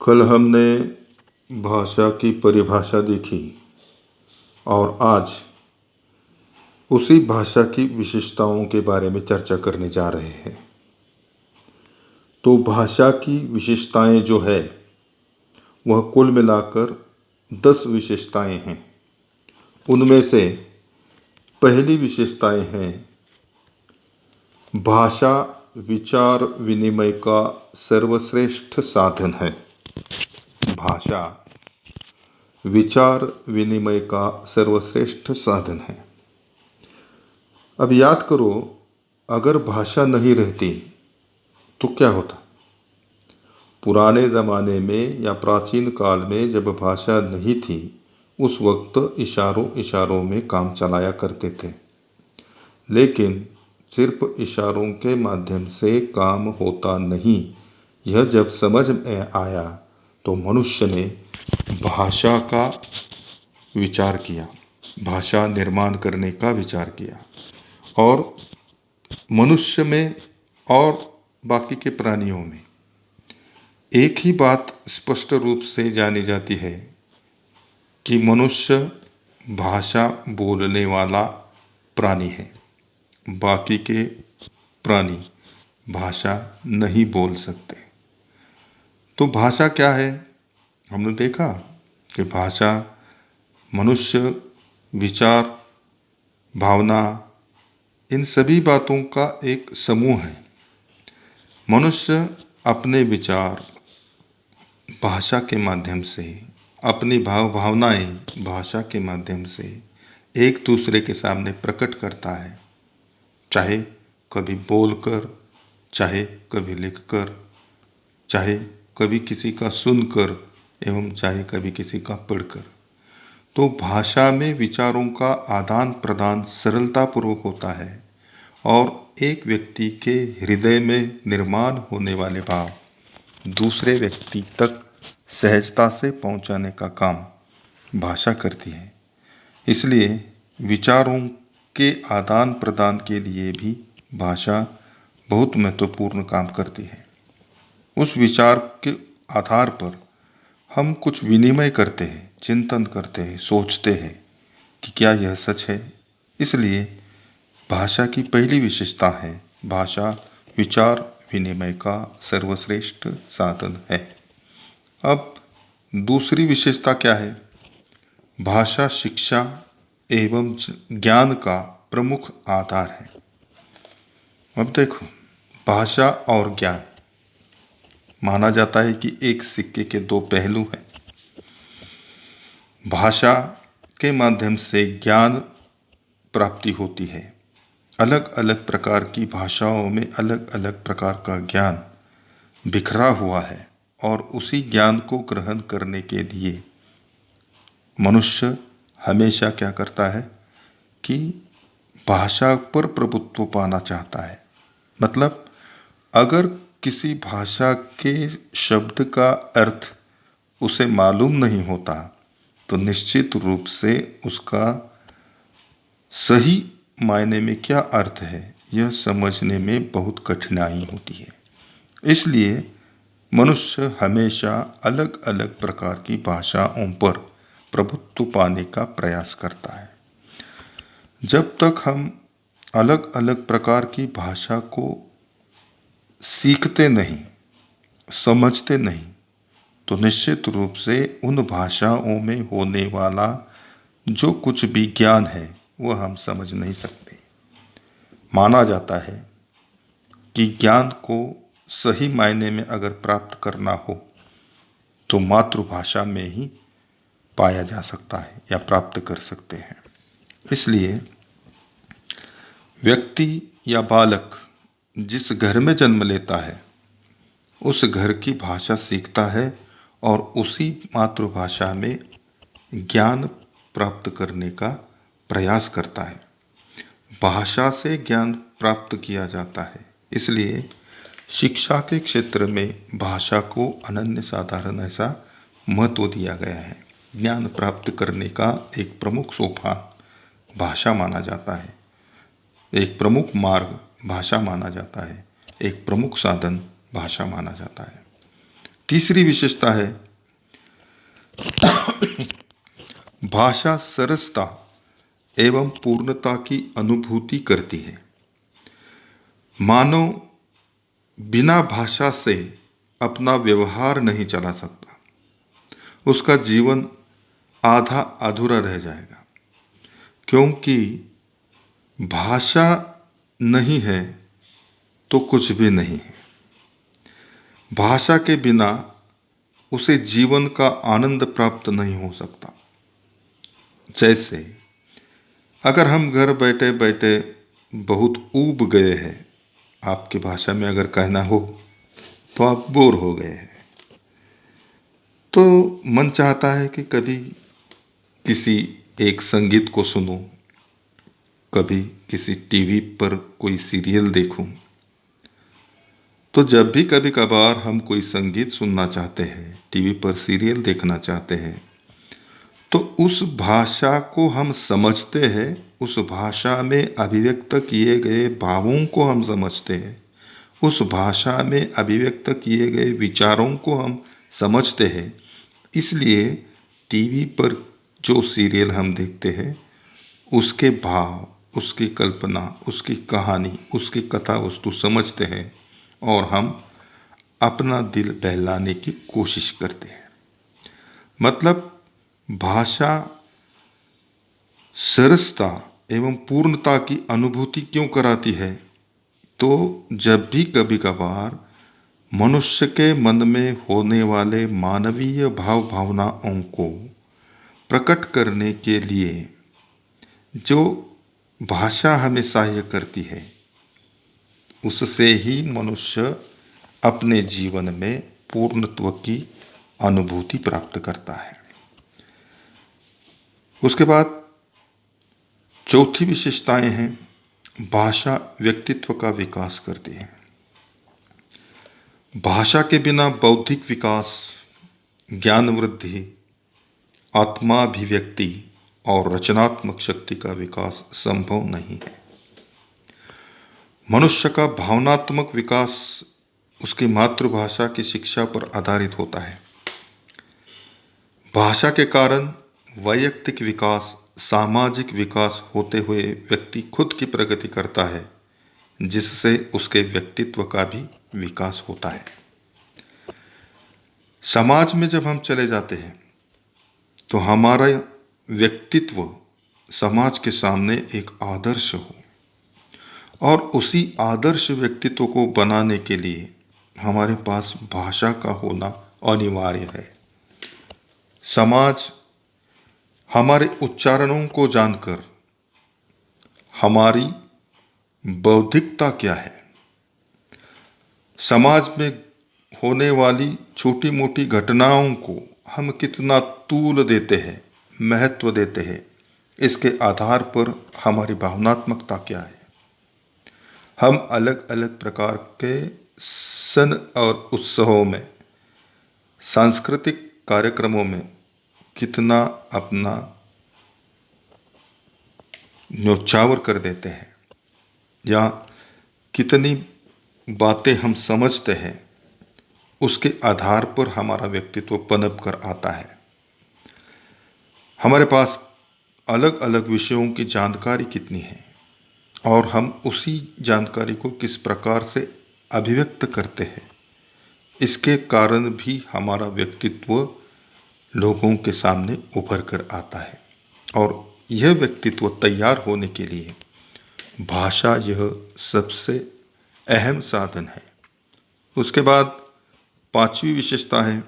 कल हमने भाषा की परिभाषा देखी और आज उसी भाषा की विशेषताओं के बारे में चर्चा करने जा रहे हैं। तो भाषा की विशेषताएं जो है वह कुल मिलाकर 10 विशेषताएं हैं। उनमें से पहली विशेषताएं हैं भाषा विचार विनिमय का सर्वश्रेष्ठ साधन है। भाषा विचार विनिमय का सर्वश्रेष्ठ साधन है। अब याद करो, अगर भाषा नहीं रहती तो क्या होता? पुराने ज़माने में या प्राचीन काल में जब भाषा नहीं थी, उस वक्त इशारों इशारों में काम चलाया करते थे। लेकिन सिर्फ इशारों के माध्यम से काम होता नहीं। यह जब समझ में आया तो मनुष्य ने भाषा का विचार किया, भाषा निर्माण करने का विचार किया। और मनुष्य में और बाकी के प्राणियों में एक ही बात स्पष्ट रूप से जानी जाती है कि मनुष्य भाषा बोलने वाला प्राणी है। बाकी के प्राणी भाषा नहीं बोल सकते। तो भाषा क्या है? हमने देखा कि भाषा मनुष्य, विचार, भावना, इन सभी बातों का एक समूह है। मनुष्य अपने विचार भाषा के माध्यम से, अपनी भावनाएं भाषा के माध्यम से एक दूसरे के सामने प्रकट करता है, चाहे कभी बोलकर, चाहे कभी लिखकर, चाहे कभी किसी का सुनकर एवं चाहे कभी किसी का पढ़कर। तो भाषा में विचारों का आदान प्रदान सरलतापूर्वक होता है और एक व्यक्ति के हृदय में निर्माण होने वाले भाव दूसरे व्यक्ति तक सहजता से पहुंचाने का काम भाषा करती है। इसलिए विचारों के आदान प्रदान के लिए भी भाषा बहुत महत्वपूर्ण काम करती है। उस विचार के आधार पर हम कुछ विनिमय करते हैं, चिंतन करते हैं, सोचते हैं कि क्या यह सच है। इसलिए भाषा की पहली विशेषता है भाषा विचार विनिमय का सर्वश्रेष्ठ साधन है। अब दूसरी विशेषता क्या है? भाषा शिक्षा एवं ज्ञान का प्रमुख आधार है। अब देखो, भाषा और ज्ञान माना जाता है कि एक सिक्के के दो पहलू हैं। भाषा के माध्यम से ज्ञान प्राप्ति होती है। अलग अलग प्रकार की भाषाओं में अलग अलग प्रकार का ज्ञान बिखरा हुआ है और उसी ज्ञान को ग्रहण करने के लिए मनुष्य हमेशा क्या करता है कि भाषा पर प्रभुत्व पाना चाहता है। मतलब अगर किसी भाषा के शब्द का अर्थ उसे मालूम नहीं होता तो निश्चित रूप से उसका सही मायने में क्या अर्थ है यह समझने में बहुत कठिनाई होती है। इसलिए मनुष्य हमेशा अलग अलग प्रकार की भाषाओं पर प्रभुत्व पाने का प्रयास करता है। जब तक हम अलग अलग प्रकार की भाषा को सीखते नहीं, समझते नहीं, तो निश्चित रूप से उन भाषाओं में होने वाला जो कुछ भी ज्ञान है वह हम समझ नहीं सकते। माना जाता है कि ज्ञान को सही मायने में अगर प्राप्त करना हो तो मातृभाषा में ही पाया जा सकता है या प्राप्त कर सकते हैं। इसलिए व्यक्ति या बालक जिस घर में जन्म लेता है उस घर की भाषा सीखता है और उसी मातृभाषा में ज्ञान प्राप्त करने का प्रयास करता है। भाषा से ज्ञान प्राप्त किया जाता है। इसलिए शिक्षा के क्षेत्र में भाषा को अनन्य साधारण ऐसा महत्व दिया गया है। ज्ञान प्राप्त करने का एक प्रमुख सोपान भाषा माना जाता है, एक प्रमुख मार्ग भाषा माना जाता है, एक प्रमुख साधन भाषा माना जाता है। तीसरी विशेषता है भाषा सरसता एवं पूर्णता की अनुभूति करती है। मानव बिना भाषा से अपना व्यवहार नहीं चला सकता, उसका जीवन आधा अधूरा रह जाएगा, क्योंकि भाषा नहीं है तो कुछ भी नहीं है। भाषा के बिना उसे जीवन का आनंद प्राप्त नहीं हो सकता। जैसे अगर हम घर बैठे बैठे बहुत ऊब गए हैं, आपकी भाषा में अगर कहना हो तो आप बोर हो गए हैं, तो मन चाहता है कि कभी किसी एक संगीत को सुनूं, कभी किसी टीवी पर कोई सीरियल देखूं। तो जब भी कभी कभार हम कोई संगीत सुनना चाहते हैं, टीवी पर सीरियल देखना चाहते हैं, तो उस भाषा को हम समझते हैं, उस भाषा में अभिव्यक्त किए गए भावों को हम समझते हैं, उस भाषा में अभिव्यक्त किए गए विचारों को हम समझते हैं। इसलिए टीवी पर जो सीरियल हम देखते हैं, उसके भाव, उसकी कल्पना, उसकी कहानी, उसकी कथा वस्तु समझते हैं और हम अपना दिल बहलाने की कोशिश करते हैं। मतलब भाषा सरसता एवं पूर्णता की अनुभूति क्यों कराती है? तो जब भी कभी कभार मनुष्य के मन में होने वाले मानवीय भाव भावनाओं को प्रकट करने के लिए जो भाषा हमें सहाय करती है, उससे ही मनुष्य अपने जीवन में पूर्णत्व की अनुभूति प्राप्त करता है। उसके बाद चौथी विशेषताएं हैं, भाषा व्यक्तित्व का विकास करती है। भाषा के बिना बौद्धिक विकास, ज्ञान वृद्धि, आत्माभिव्यक्ति और रचनात्मक शक्ति का विकास संभव नहीं है। मनुष्य का भावनात्मक विकास उसकी मातृभाषा की शिक्षा पर आधारित होता है। भाषा के कारण वैयक्तिक विकास, सामाजिक विकास होते हुए व्यक्ति खुद की प्रगति करता है, जिससे उसके व्यक्तित्व का भी विकास होता है। समाज में जब हम चले जाते हैं तो हमारा व्यक्तित्व समाज के सामने एक आदर्श हो, और उसी आदर्श व्यक्तित्व को बनाने के लिए हमारे पास भाषा का होना अनिवार्य है। समाज हमारे उच्चारणों को जानकर हमारी बौद्धिकता क्या है, समाज में होने वाली छोटी मोटी घटनाओं को हम कितना तूल देते हैं, महत्व देते हैं, इसके आधार पर हमारी भावनात्मकता क्या है। हम अलग अलग प्रकार के सन और उत्सवों में, सांस्कृतिक कार्यक्रमों में कितना अपना न्योछावर कर देते हैं, या कितनी बातें हम समझते हैं, उसके आधार पर हमारा व्यक्तित्व पनप कर आता है। हमारे पास अलग अलग विषयों की जानकारी कितनी है और हम उसी जानकारी को किस प्रकार से अभिव्यक्त करते हैं, इसके कारण भी हमारा व्यक्तित्व लोगों के सामने उभर कर आता है। और यह व्यक्तित्व तैयार होने के लिए भाषा यह सबसे अहम साधन है। उसके बाद पांचवी विशेषता है,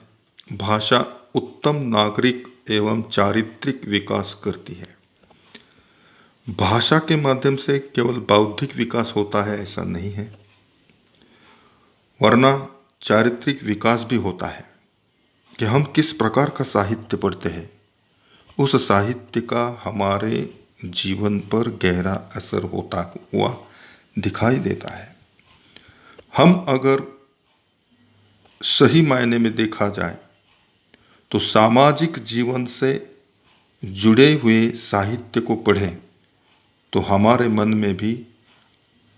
भाषा उत्तम नागरिक एवं चारित्रिक विकास करती है। भाषा के माध्यम से केवल बौद्धिक विकास होता है ऐसा नहीं है, वरना चारित्रिक विकास भी होता है कि हम किस प्रकार का साहित्य पढ़ते हैं, उस साहित्य का हमारे जीवन पर गहरा असर होता हुआ दिखाई देता है। हम अगर सही मायने में देखा जाए तो सामाजिक जीवन से जुड़े हुए साहित्य को पढ़ें तो हमारे मन में भी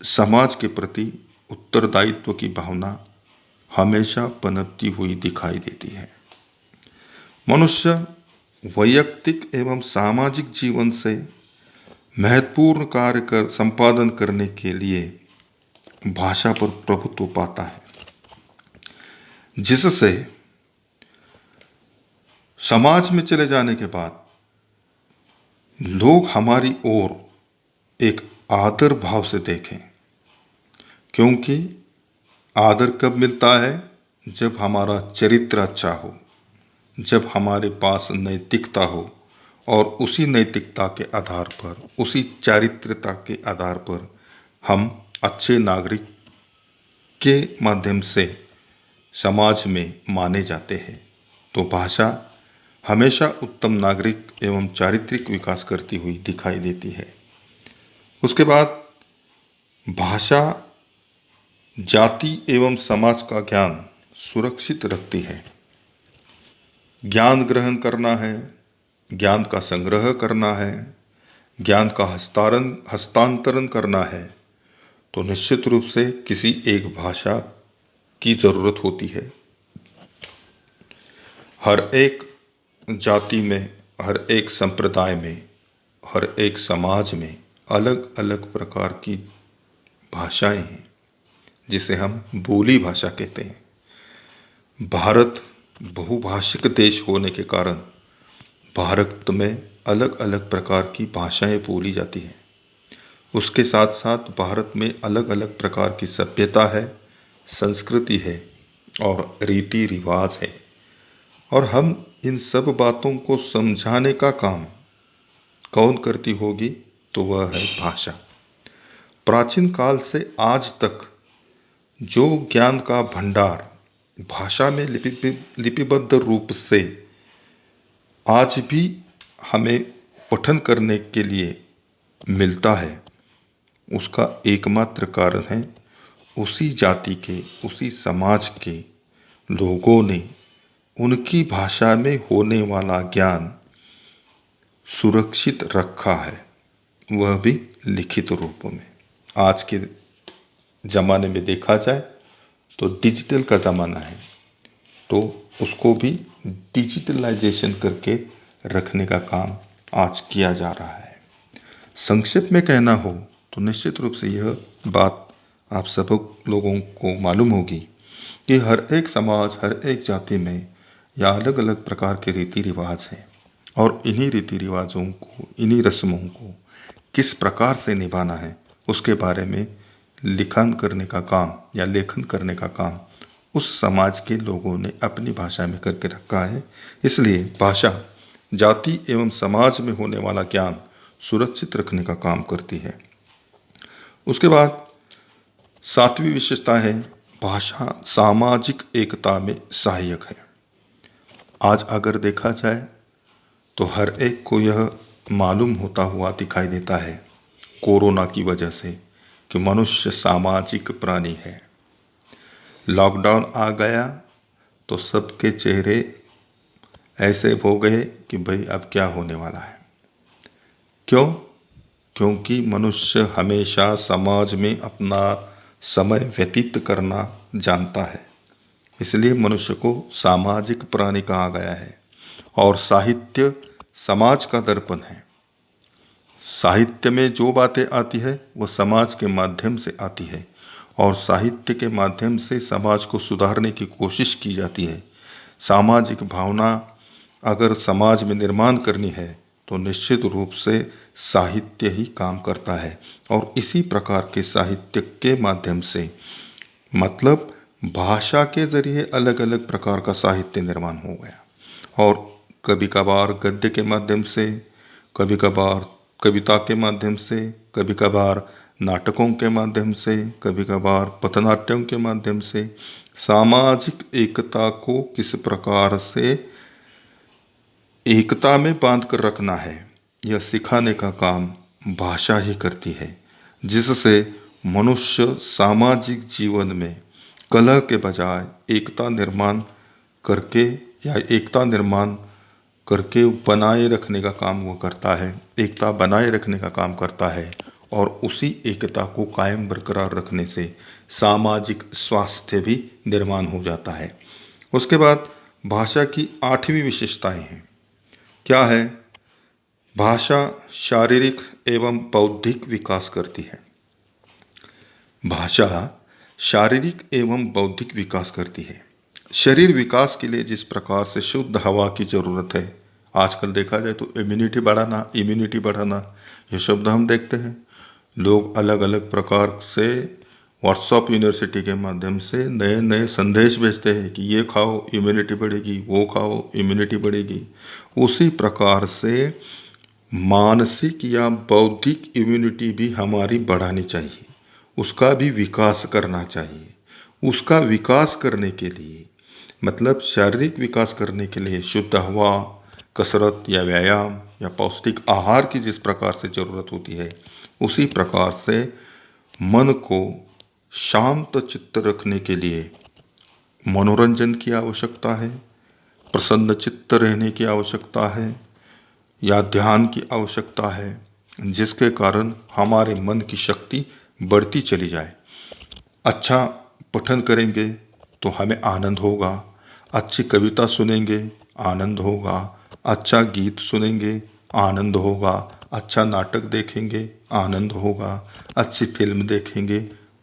समाज के प्रति उत्तरदायित्व की भावना हमेशा पनपती हुई दिखाई देती है। मनुष्य वैयक्तिक एवं सामाजिक जीवन से महत्वपूर्ण कार्य कर संपादन करने के लिए भाषा पर प्रभुत्व पाता है, जिससे समाज में चले जाने के बाद लोग हमारी ओर एक आदर भाव से देखें। क्योंकि आदर कब मिलता है? जब हमारा चरित्र अच्छा हो, जब हमारे पास नैतिकता हो, और उसी नैतिकता के आधार पर, उसी चारित्र्यता के आधार पर हम अच्छे नागरिक के माध्यम से समाज में माने जाते हैं। तो भाषा हमेशा उत्तम नागरिक एवं चारित्रिक विकास करती हुई दिखाई देती है। उसके बाद भाषा जाति एवं समाज का ज्ञान सुरक्षित रखती है। ज्ञान ग्रहण करना है, ज्ञान का संग्रह करना है, ज्ञान का हस्तांतरण करना है, तो निश्चित रूप से किसी एक भाषा की ज़रूरत होती है। हर एक जाति में, हर एक संप्रदाय में, हर एक समाज में अलग अलग प्रकार की भाषाएं हैं, जिसे हम बोली भाषा कहते हैं। भारत बहुभाषिक देश होने के कारण भारत में अलग अलग प्रकार की भाषाएं बोली जाती हैं। उसके साथ साथ भारत में अलग अलग प्रकार की सभ्यता है, संस्कृति है और रीति रिवाज है। और हम इन सब बातों को समझाने का काम कौन करती होगी? तो वह है भाषा। प्राचीन काल से आज तक जो ज्ञान का भंडार भाषा में लिपिबद्ध रूप से आज भी हमें पठन करने के लिए मिलता है, उसका एकमात्र कारण है उसी जाति के, उसी समाज के लोगों ने उनकी भाषा में होने वाला ज्ञान सुरक्षित रखा है, वह भी लिखित रूप में। आज के ज़माने में देखा जाए तो डिजिटल का ज़माना है, तो उसको भी डिजिटलाइजेशन करके रखने का काम आज किया जा रहा है। संक्षेप में कहना हो तो निश्चित रूप से यह बात आप सब लोगों को मालूम होगी कि हर एक समाज, हर एक जाति में या अलग अलग प्रकार के रीति रिवाज हैं, और इन्हीं रीति रिवाजों को, इन्हीं रस्मों को किस प्रकार से निभाना है, उसके बारे में लिखन करने का काम या लेखन करने का काम उस समाज के लोगों ने अपनी भाषा में करके रखा है। इसलिए भाषा जाति एवं समाज में होने वाला ज्ञान सुरक्षित रखने का काम करती है। उसके बाद 7वीं विशेषता है भाषा सामाजिक एकता में सहायक है। आज अगर देखा जाए तो हर एक को यह मालूम होता हुआ दिखाई देता है कोरोना की वजह से कि मनुष्य सामाजिक प्राणी है। लॉकडाउन आ गया तो सबके चेहरे ऐसे हो गए कि भाई अब क्या होने वाला है। क्यों? क्योंकि मनुष्य हमेशा समाज में अपना समय व्यतीत करना जानता है, इसलिए मनुष्य को सामाजिक प्राणी कहा गया है। और साहित्य समाज का दर्पण है। साहित्य में जो बातें आती है वो समाज के माध्यम से आती है, और साहित्य के माध्यम से समाज को सुधारने की कोशिश की जाती है। सामाजिक भावना अगर समाज में निर्माण करनी है तो निश्चित रूप से साहित्य ही काम करता है। और इसी प्रकार के साहित्य के माध्यम से, मतलब भाषा के ज़रिए अलग अलग प्रकार का साहित्य निर्माण हो गया। और कभी कभार गद्य के माध्यम से, कभी कभार कविता के माध्यम से, कभी कभार नाटकों के माध्यम से, कभी कभार पथनाट्यों के माध्यम से सामाजिक एकता को किस प्रकार से एकता में बांध कर रखना है, यह सिखाने का काम भाषा ही करती है। जिससे मनुष्य सामाजिक जीवन में कलह के बजाय एकता निर्माण करके या एकता निर्माण करके बनाए रखने का काम वो करता है, एकता बनाए रखने का काम करता है। और उसी एकता को कायम बरकरार रखने से सामाजिक स्वास्थ्य भी निर्माण हो जाता है। उसके बाद भाषा की 8वीं विशेषताएं हैं। क्या है? भाषा शारीरिक एवं बौद्धिक विकास करती है। भाषा शारीरिक एवं बौद्धिक विकास करती है। शरीर विकास के लिए जिस प्रकार से शुद्ध हवा की ज़रूरत है, आजकल देखा जाए तो इम्यूनिटी बढ़ाना ये शब्द हम देखते हैं। लोग अलग अलग प्रकार से व्हाट्सएप यूनिवर्सिटी के माध्यम से नए नए संदेश भेजते हैं कि ये खाओ इम्यूनिटी बढ़ेगी, वो खाओ इम्यूनिटी बढ़ेगी। उसी प्रकार से मानसिक या बौद्धिक इम्यूनिटी भी हमारी बढ़ानी चाहिए, उसका भी विकास करना चाहिए। उसका विकास करने के लिए मतलब शारीरिक विकास करने के लिए शुद्ध हवा, कसरत या व्यायाम या पौष्टिक आहार की जिस प्रकार से ज़रूरत होती है, उसी प्रकार से मन को शांत चित्त रखने के लिए मनोरंजन की आवश्यकता है, प्रसन्न चित्त रहने की आवश्यकता है या ध्यान की आवश्यकता है, जिसके कारण हमारे मन की शक्ति बढ़ती चली जाए। अच्छा पठन करेंगे तो हमें आनंद होगा, अच्छी कविता सुनेंगे आनंद होगा, अच्छा गीत सुनेंगे आनंद होगा, अच्छा नाटक देखेंगे आनंद होगा, अच्छी फिल्म देखेंगे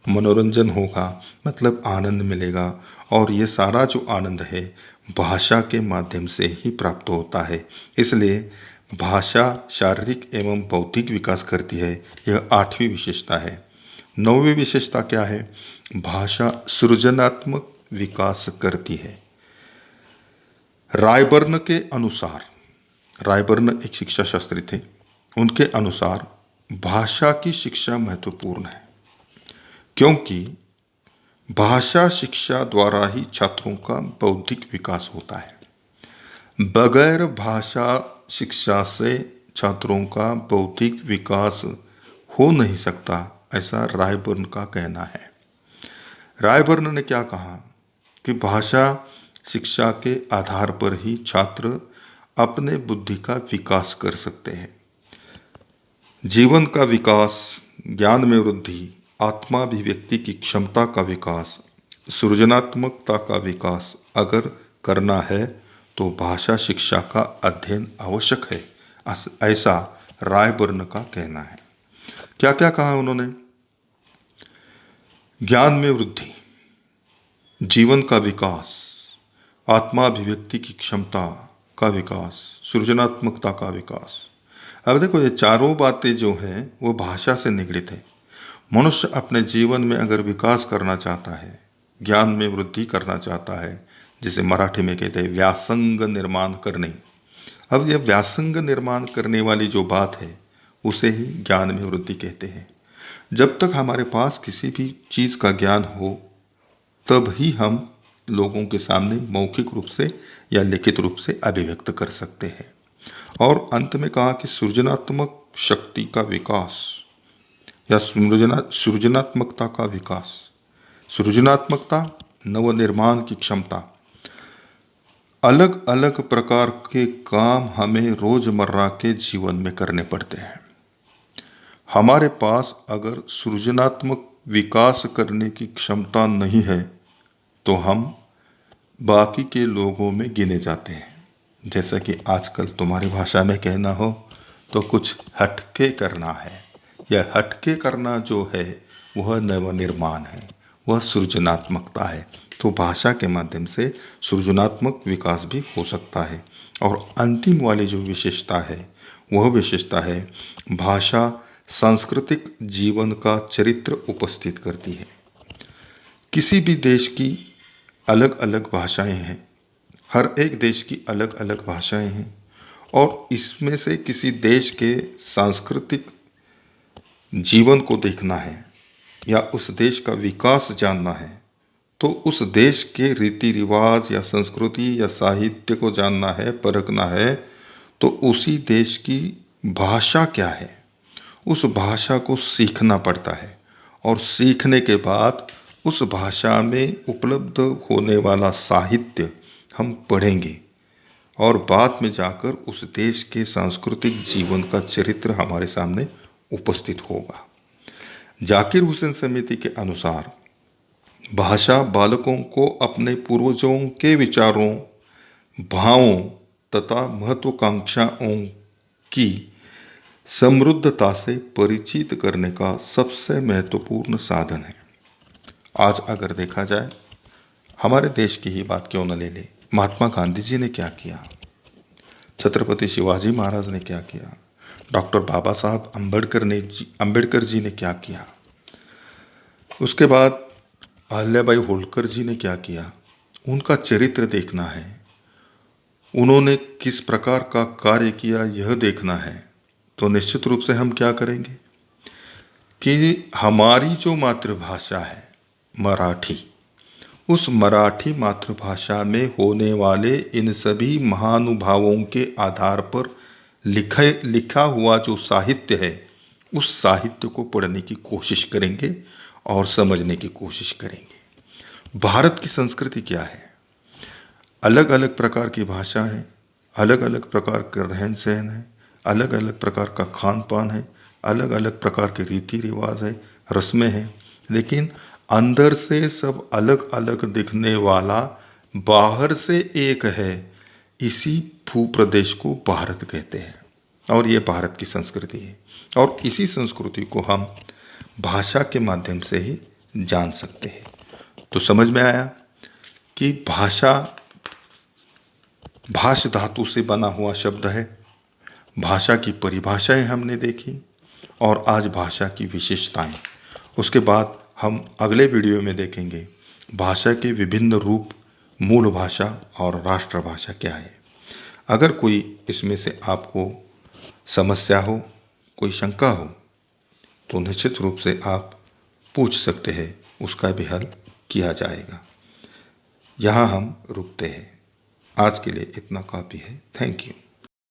मनोरंजन होगा, मतलब आनंद मिलेगा। और ये सारा जो आनंद है भाषा के माध्यम से ही प्राप्त होता है। इसलिए भाषा शारीरिक एवं बौद्धिक विकास करती है, यह 8वीं विशेषता है। 9वीं विशेषता क्या है? भाषा सृजनात्मक विकास करती है। रायबर्न के अनुसार, रायबर्न एक शिक्षा शास्त्री थे, उनके अनुसार भाषा की शिक्षा महत्वपूर्ण है, क्योंकि भाषा शिक्षा द्वारा ही छात्रों का बौद्धिक विकास होता है। बगैर भाषा शिक्षा से छात्रों का बौद्धिक विकास हो नहीं सकता, ऐसा रायबर्न का कहना है। रायबर्न ने क्या कहा कि भाषा शिक्षा के आधार पर ही छात्र अपने बुद्धि का विकास कर सकते हैं। जीवन का विकास, ज्ञान में वृद्धि, आत्माभिव्यक्ति की क्षमता का विकास, सृजनात्मकता का विकास अगर करना है तो भाषा शिक्षा का अध्ययन आवश्यक है, ऐसा रायबर्न का कहना है। क्या क्या कहा उन्होंने? ज्ञान में वृद्धि, जीवन का विकास, आत्माभिव्यक्ति की क्षमता का विकास, सृजनात्मकता का विकास। अब देखो ये चारों बातें जो हैं वो भाषा से निगडित है। मनुष्य अपने जीवन में अगर विकास करना चाहता है, ज्ञान में वृद्धि करना चाहता है, जिसे मराठी में कहते हैं व्यासंग निर्माण करने। अब यह व्यासंग निर्माण करने वाली जो बात है उसे ही ज्ञान में वृद्धि कहते हैं। जब तक हमारे पास किसी भी चीज़ का ज्ञान हो तब ही हम लोगों के सामने मौखिक रूप से या लिखित रूप से अभिव्यक्त कर सकते हैं। और अंत में कहा कि सृजनात्मक शक्ति का विकास या सृजनात्मकता का विकास, सृजनात्मकता नवनिर्माण की क्षमता। अलग अलग प्रकार के काम हमें रोजमर्रा के जीवन में करने पड़ते हैं। हमारे पास अगर सृजनात्मक विकास करने की क्षमता नहीं है तो हम बाकी के लोगों में गिने जाते हैं। जैसा कि आजकल तुम्हारी भाषा में कहना हो तो कुछ हटके करना है। यह हटके करना जो है वह नवनिर्माण है, वह सृजनात्मकता है। तो भाषा के माध्यम से सृजनात्मक विकास भी हो सकता है। और अंतिम वाली जो विशेषता है वह विशेषता है भाषा सांस्कृतिक जीवन का चरित्र उपस्थित करती है। किसी भी देश की अलग अलग भाषाएं हैं, हर एक देश की अलग अलग भाषाएं हैं, और इसमें से किसी देश के सांस्कृतिक जीवन को देखना है या उस देश का विकास जानना है तो उस देश के रीति रिवाज या संस्कृति या साहित्य को जानना है, परखना है, तो उसी देश की भाषा क्या है उस भाषा को सीखना पड़ता है। और सीखने के बाद उस भाषा में उपलब्ध होने वाला साहित्य हम पढ़ेंगे और बाद में जाकर उस देश के सांस्कृतिक जीवन का चरित्र हमारे सामने उपस्थित होगा। जाकिर हुसैन समिति के अनुसार भाषा बालकों को अपने पूर्वजों के विचारों, भावों तथा महत्वाकांक्षाओं की समृद्धता से परिचित करने का सबसे महत्वपूर्ण साधन है। आज अगर देखा जाए, हमारे देश की ही बात क्यों न ले ले, महात्मा गांधी जी ने क्या किया, छत्रपति शिवाजी महाराज ने क्या किया, डॉक्टर बाबा साहब अम्बेडकर जी ने क्या किया, उसके बाद अहल्याबाई होलकर जी ने क्या किया, उनका चरित्र देखना है, उन्होंने किस प्रकार का कार्य किया यह देखना है। तो निश्चित रूप से हम क्या करेंगे कि हमारी जो मातृभाषा है मराठी, उस मराठी मातृभाषा में होने वाले इन सभी महानुभावों के आधार पर लिखा हुआ जो साहित्य है, उस साहित्य को पढ़ने की कोशिश करेंगे और समझने की कोशिश करेंगे। भारत की संस्कृति क्या है, अलग अलग प्रकार की भाषा है, अलग अलग प्रकार का रहन सहन है, अलग अलग प्रकार का खान पान है, अलग अलग प्रकार के रीति रिवाज है, रस्में हैं, लेकिन अंदर से सब अलग अलग दिखने वाला बाहर से एक है। इसी भूप्रदेश को भारत कहते हैं और ये भारत की संस्कृति है, और इसी संस्कृति को हम भाषा के माध्यम से ही जान सकते हैं। तो समझ में आया कि भाषा भाष धातु से बना हुआ शब्द है। भाषा की परिभाषाएं हमने देखी और आज भाषा की विशेषताएं। उसके बाद हम अगले वीडियो में देखेंगे भाषा के विभिन्न रूप, मूल भाषा और राष्ट्रभाषा क्या है। अगर कोई इसमें से आपको समस्या हो, कोई शंका हो, तो निश्चित रूप से आप पूछ सकते हैं, उसका भी हल किया जाएगा। यहाँ हम रुकते हैं। आज के लिए इतना काफ़ी है। Thank you.